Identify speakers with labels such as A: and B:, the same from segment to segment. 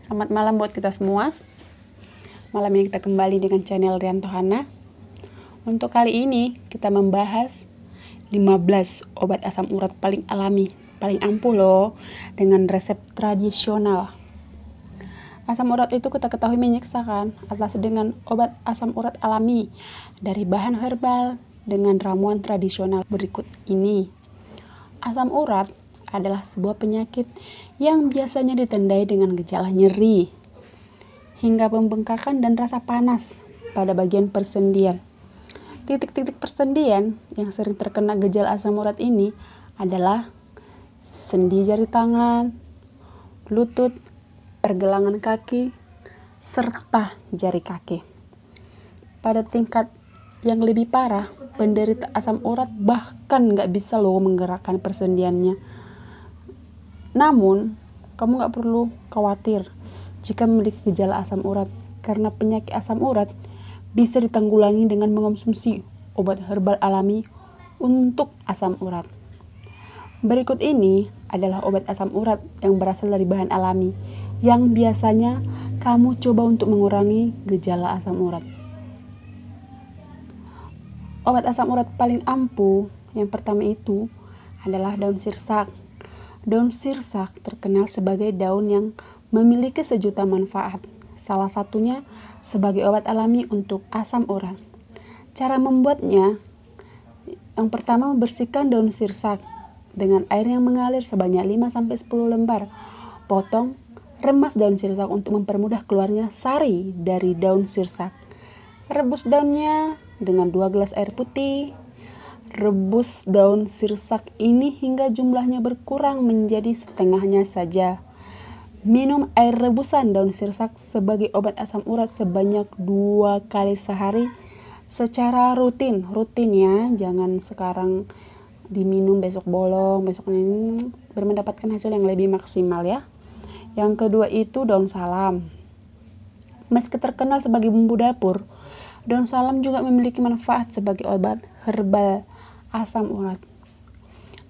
A: Selamat malam buat kita semua. Malam ini kita kembali dengan channel Rianto Hana. Untuk kali ini kita membahas 15 obat asam urat paling alami, paling ampuh loh, dengan resep tradisional. Asam urat itu kita ketahui menyiksa kan, atas dengan obat asam urat alami dari bahan herbal dengan ramuan tradisional berikut ini. Asam urat adalah sebuah penyakit yang biasanya ditandai dengan gejala nyeri, hingga pembengkakan dan rasa panas pada bagian persendian. Titik-titik persendian yang sering terkena gejala asam urat ini adalah sendi jari tangan, lutut, pergelangan kaki, serta jari kaki. Pada tingkat yang lebih parah, penderita asam urat bahkan nggak bisa loh menggerakkan persendiannya. Namun, kamu nggak perlu khawatir jika memiliki gejala asam urat, karena penyakit asam urat bisa ditanggulangi dengan mengonsumsi obat herbal alami untuk asam urat. Berikut ini adalah obat asam urat yang berasal dari bahan alami yang biasanya kamu coba untuk mengurangi gejala asam urat. Obat asam urat paling ampuh yang pertama itu adalah daun sirsak. Daun sirsak terkenal sebagai daun yang memiliki sejuta manfaat. Salah satunya sebagai obat alami untuk asam urat. Cara membuatnya, yang pertama membersihkan daun sirsak dengan air yang mengalir sebanyak 5-10 lembar. Potong, remas daun sirsak untuk mempermudah keluarnya sari dari daun sirsak. Rebus daunnya dengan 2 gelas air putih. Rebus daun sirsak ini hingga jumlahnya berkurang menjadi setengahnya saja. Minum air rebusan daun sirsak sebagai obat asam urat sebanyak 2 kali sehari secara rutin ya, jangan sekarang diminum besok bolong, besok ini, biar mendapatkan hasil yang lebih maksimal ya. Yang kedua itu daun salam. Meski terkenal sebagai bumbu dapur, daun salam juga memiliki manfaat sebagai obat herbal asam urat.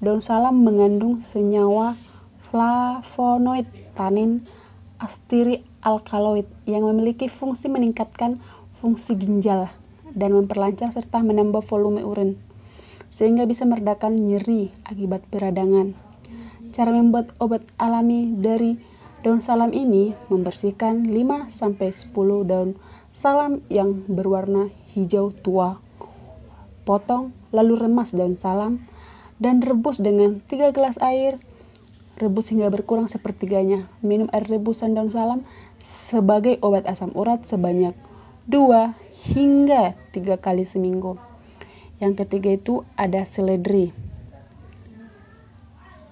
A: Daun salam mengandung senyawa flavonoid, tanin, asteri-alkaloid yang memiliki fungsi meningkatkan fungsi ginjal dan memperlancar serta menambah volume urin, sehingga bisa meredakan nyeri akibat peradangan. Cara membuat obat alami dari daun salam ini, membersihkan 5-10 daun salam yang berwarna hijau tua. Potong, lalu remas daun salam dan rebus dengan 3 gelas air. Rebus hingga berkurang sepertiganya. Minum air rebusan daun salam sebagai obat asam urat sebanyak 2 hingga 3 kali seminggu. Yang ketiga itu ada seledri.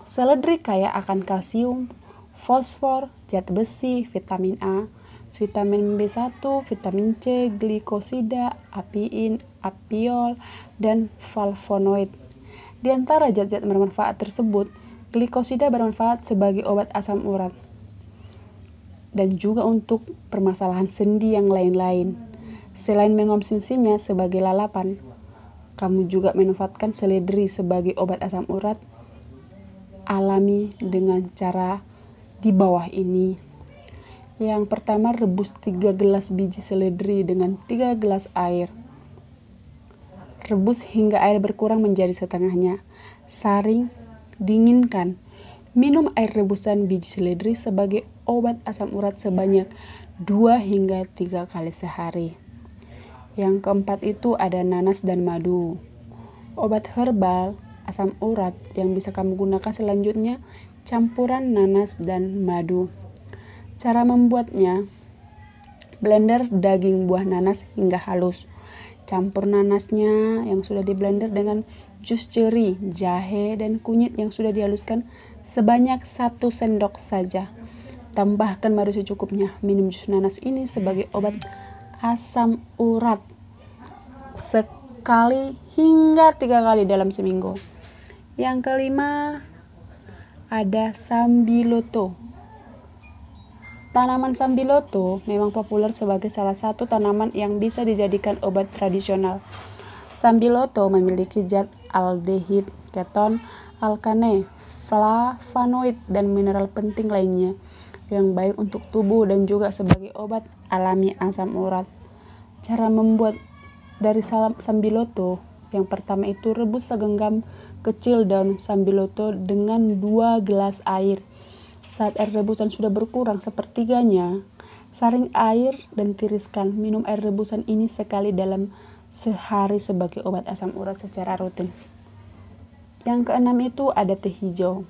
A: Seledri kaya akan kalsium, fosfor, zat besi, vitamin A, vitamin B1, vitamin C, glikosida, apiin, apiol, dan flavonoid. Di antara zat-zat bermanfaat tersebut, glikosida bermanfaat sebagai obat asam urat dan juga untuk permasalahan sendi yang lain-lain. Selain mengonsumsinya sebagai lalapan, kamu juga memanfaatkan seledri sebagai obat asam urat alami dengan cara di bawah ini. Yang pertama, rebus 3 gelas biji seledri dengan 3 gelas air. Rebus hingga air berkurang menjadi setengahnya. Saring, dinginkan. Minum air rebusan biji seledri sebagai obat asam urat sebanyak 2 hingga 3 kali sehari. Yang keempat itu ada nanas dan madu. Obat herbal asam urat yang bisa kamu gunakan selanjutnya campuran nanas dan madu. Cara membuatnya, blender daging buah nanas hingga halus. Campur nanasnya yang sudah di blender dengan jus ceri, jahe, dan kunyit yang sudah dihaluskan sebanyak 1 sendok saja. Tambahkan madu secukupnya. Minum jus nanas ini sebagai obat asam urat sekali hingga 3 kali dalam seminggu. Yang kelima ada sambiloto. Tanaman sambiloto memang populer sebagai salah satu tanaman yang bisa dijadikan obat tradisional. Sambiloto memiliki zat aldehid, keton, alkane, flavonoid, dan mineral penting lainnya yang baik untuk tubuh dan juga sebagai obat alami asam urat. Cara membuat dari sambiloto, yang pertama itu rebus segenggam kecil daun sambiloto dengan 2 gelas air. Saat air rebusan sudah berkurang sepertiganya, saring air dan tiriskan. Minum air rebusan ini sekali dalam sehari sebagai obat asam urat secara rutin. Yang keenam itu ada teh hijau.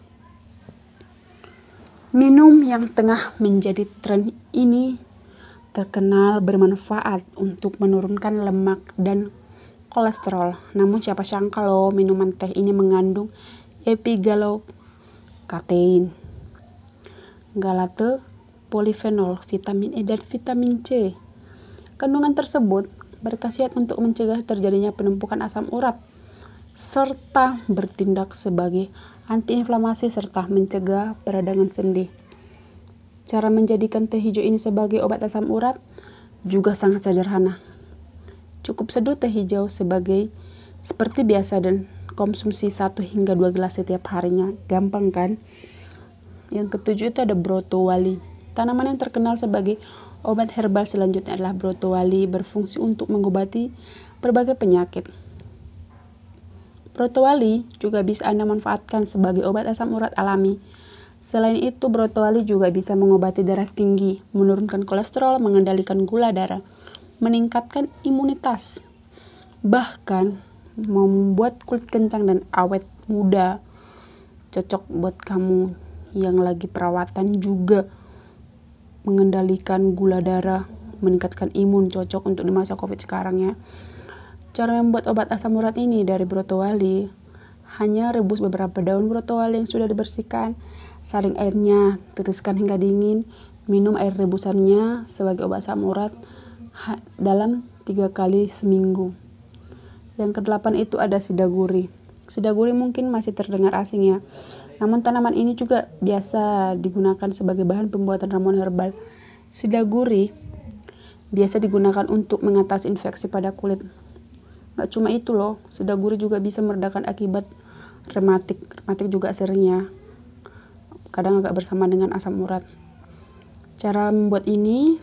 A: Minum yang tengah menjadi tren ini terkenal bermanfaat untuk menurunkan lemak dan kolesterol. Namun siapa sangka loh minuman teh ini mengandung epigalokatein, galate, polifenol, vitamin E dan vitamin C. Kandungan tersebut berkhasiat untuk mencegah terjadinya penumpukan asam urat serta bertindak sebagai antiinflamasi serta mencegah peradangan sendi. Cara menjadikan teh hijau ini sebagai obat asam urat juga sangat sederhana. Cukup seduh teh hijau seperti biasa dan konsumsi 1 hingga 2 gelas setiap harinya. Gampang kan? Yang ketujuh itu ada brotowali. Tanaman yang terkenal sebagai obat herbal selanjutnya adalah brotowali, berfungsi untuk mengobati berbagai penyakit. Brotowali juga bisa Anda manfaatkan sebagai obat asam urat alami. Selain itu, brotowali juga bisa mengobati darah tinggi, menurunkan kolesterol, mengendalikan gula darah, meningkatkan imunitas, bahkan membuat kulit kencang dan awet muda. Cocok buat kamu yang lagi perawatan, juga mengendalikan gula darah, meningkatkan imun, cocok untuk di masa COVID sekarang ya. Cara membuat obat asam urat ini dari brotowali, hanya rebus beberapa daun brotowali yang sudah dibersihkan, saring airnya, tiriskan hingga dingin, minum air rebusannya sebagai obat asam urat dalam 3 kali seminggu. Yang kedelapan itu ada sidaguri. Sidaguri mungkin masih terdengar asing ya, namun tanaman ini juga biasa digunakan sebagai bahan pembuatan ramuan herbal. Sidaguri biasa digunakan untuk mengatasi infeksi pada kulit. Gak cuma itu loh, sidaguri juga bisa meredakan akibat rematik. Rematik juga sering ya, kadang agak bersama dengan asam urat. Cara membuat ini,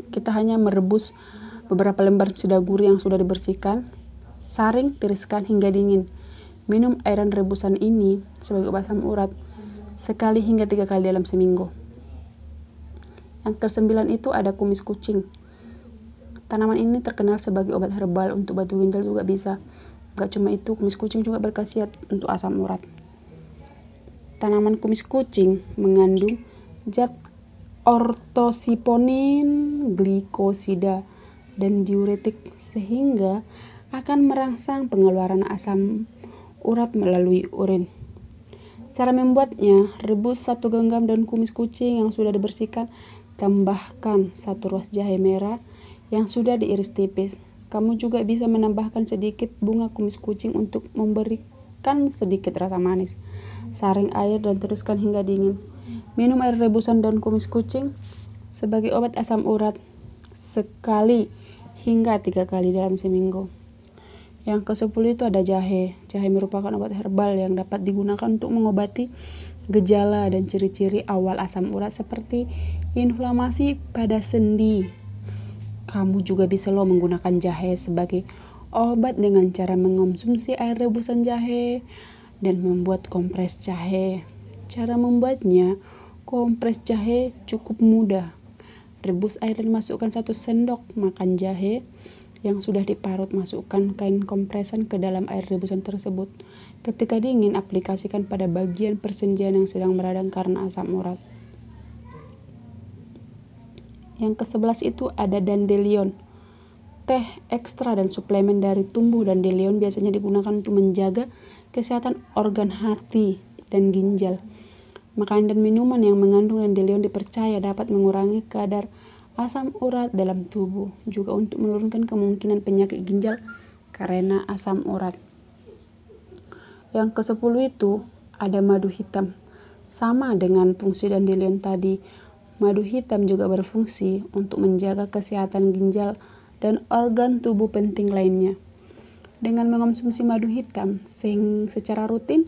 A: kita hanya merebus beberapa lembar sidaguri yang sudah dibersihkan, saring, tiriskan hingga dingin. Minum airan rebusan ini sebagai obat asam urat sekali hingga 3 kali dalam seminggu. Yang ke-9 itu ada kumis kucing. Tanaman ini terkenal sebagai obat herbal untuk batu ginjal juga bisa. Gak cuma itu, kumis kucing juga berkhasiat untuk asam urat. Tanaman kumis kucing mengandung zat ortosiponin, glikosida, dan diuretik sehingga akan merangsang pengeluaran asam urat melalui urin. Cara membuatnya, rebus 1 genggam daun kumis kucing yang sudah dibersihkan, tambahkan 1 ruas jahe merah yang sudah diiris tipis. Kamu juga bisa menambahkan sedikit bunga kumis kucing untuk memberikan sedikit rasa manis. Saring air dan teruskan hingga dingin. Minum air rebusan daun kumis kucing sebagai obat asam urat sekali hingga 3 kali dalam seminggu. Yang ke-10 itu ada jahe. Jahe merupakan obat herbal yang dapat digunakan untuk mengobati gejala dan ciri-ciri awal asam urat seperti inflamasi pada sendi. Kamu juga bisa loh menggunakan jahe sebagai obat dengan cara mengonsumsi air rebusan jahe dan membuat kompres jahe. Cara membuatnya, kompres jahe cukup mudah. Rebus air dan masukkan 1 sendok makan jahe yang sudah diparut. Masukkan kain kompresan ke dalam air rebusan tersebut. Ketika dingin, aplikasikan pada bagian persendian yang sedang meradang karena asam urat. Yang ke-11 itu ada dandelion. Teh, ekstra, dan suplemen dari tumbuh dandelion biasanya digunakan untuk menjaga kesehatan organ hati dan ginjal. Makanan dan minuman yang mengandung dandelion dipercaya dapat mengurangi kadar asam urat dalam tubuh, juga untuk menurunkan kemungkinan penyakit ginjal karena asam urat. Yang ke-10 itu ada madu hitam. Sama dengan fungsi dandelion tadi, madu hitam juga berfungsi untuk menjaga kesehatan ginjal dan organ tubuh penting lainnya. Dengan mengonsumsi madu hitam secara rutin,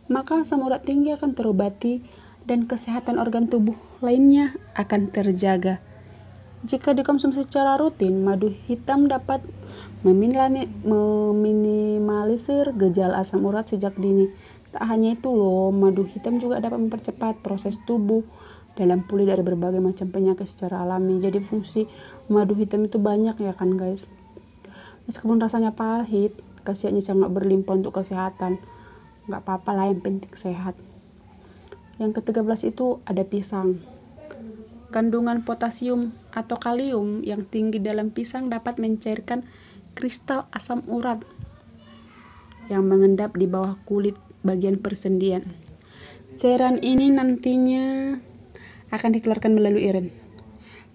A: maka asam urat tinggi akan terobati dan kesehatan organ tubuh lainnya akan terjaga. Jika dikonsumsi secara rutin, madu hitam dapat meminimalisir gejala asam urat sejak dini. Tak hanya itu loh, madu hitam juga dapat mempercepat proses tubuh dalam pulih dari berbagai macam penyakit secara alami. Jadi fungsi madu hitam itu banyak ya kan guys. Meskipun rasanya pahit, khasiatnya sangat berlimpah untuk kesehatan. Nggak apa-apa lah, yang penting sehat. Yang ke-13 itu ada pisang. Kandungan potasium atau kalium yang tinggi dalam pisang dapat mencairkan kristal asam urat yang mengendap di bawah kulit bagian persendian. Cairan ini nantinya akan dikeluarkan melalui urin.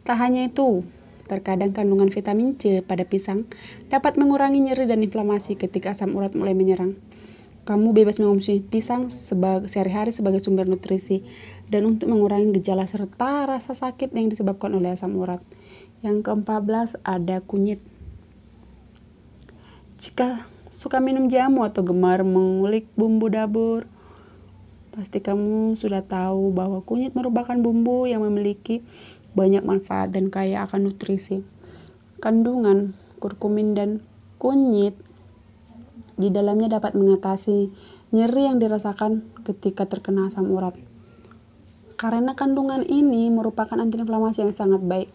A: Tak hanya itu, terkadang kandungan vitamin C pada pisang dapat mengurangi nyeri dan inflamasi ketika asam urat mulai menyerang. Kamu bebas mengonsumsi pisang sehari-hari sebagai sumber nutrisi dan untuk mengurangi gejala serta rasa sakit yang disebabkan oleh asam urat. Yang ke-14 ada kunyit. Jika suka minum jamu atau gemar mengulik bumbu dapur, pasti kamu sudah tahu bahwa kunyit merupakan bumbu yang memiliki banyak manfaat dan kaya akan nutrisi. Kandungan kurkumin dan kunyit di dalamnya dapat mengatasi nyeri yang dirasakan ketika terkena asam urat. Karena kandungan ini merupakan antiinflamasi yang sangat baik,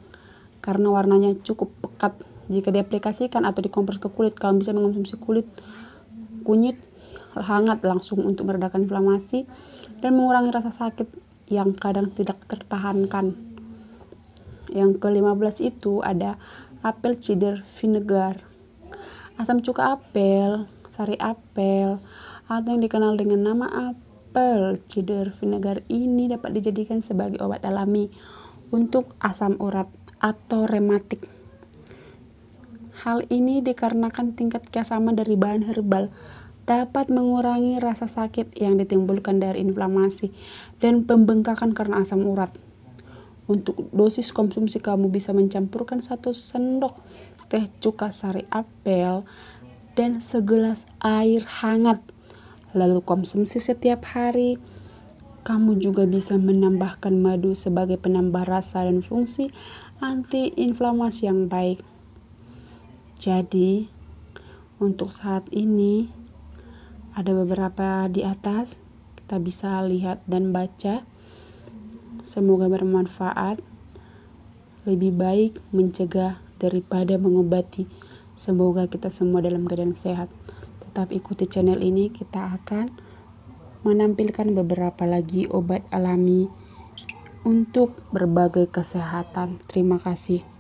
A: karena warnanya cukup pekat. Jika diaplikasikan atau dikompres ke kulit, kamu bisa mengonsumsi kunyit hangat langsung untuk meredakan inflamasi dan mengurangi rasa sakit yang kadang tidak tertahankan. Yang ke-15 itu ada apple cider vinegar. Asam cuka apel, sari apel, atau yang dikenal dengan nama apple cider vinegar ini dapat dijadikan sebagai obat alami untuk asam urat atau rematik. Hal ini dikarenakan tingkat keasaman dari bahan herbal dapat mengurangi rasa sakit yang ditimbulkan dari inflamasi dan pembengkakan karena asam urat. Untuk dosis konsumsi, kamu bisa mencampurkan 1 sendok teh cuka sari apel dan segelas air hangat, lalu konsumsi setiap hari. Kamu juga bisa menambahkan madu sebagai penambah rasa dan fungsi antiinflamasi yang baik. Jadi, untuk saat ini ada beberapa di atas, kita bisa lihat dan baca. Semoga bermanfaat. Lebih baik mencegah daripada mengobati. Semoga kita semua dalam keadaan sehat. Tetap ikuti channel ini, kita akan menampilkan beberapa lagi obat alami untuk berbagai kesehatan. Terima kasih.